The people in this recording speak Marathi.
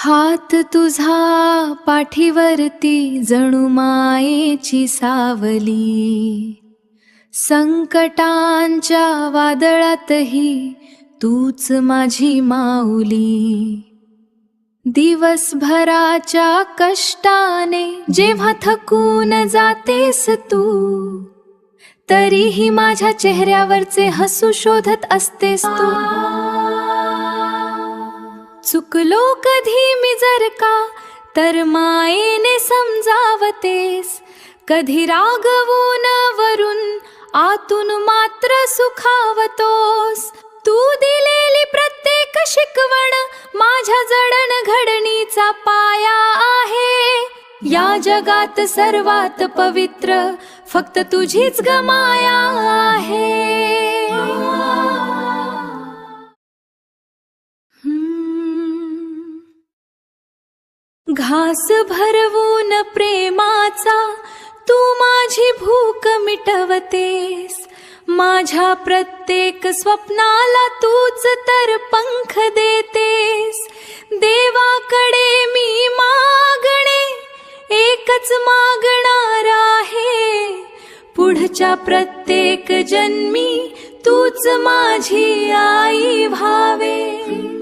हात तुझा पाठीवरती जणू मायेची सावली, संकटांच्या वादळातही तूच माझी माऊली. दिवसभराच्या कष्टाने जेव्हा थकून जातेस तू, तरीही माझ्या चेहऱ्यावरचे हसू शोधत असतेस तू. चुकलो कधी मी जर का तर मायेने समजावतेस, कधी रागवून वरून आतून मात्र सुखावतोस. तू दिलेली प्रत्येक शिकवण माझ्या जडणघडणीचा पाया आहे. या जगात सर्वात पवित्र फक्त तुझीच ग माया आहे. घास भरवून प्रेमाचा तू माझी भूक मिटवतेस. माझ्या प्रत्येक स्वप्नाला तूच तर पंख देतेस. देवाकडे मी मागणे एकच मागणार आहे, पुढच्या प्रत्येक जन्मी तूच माझी आई व्हावे.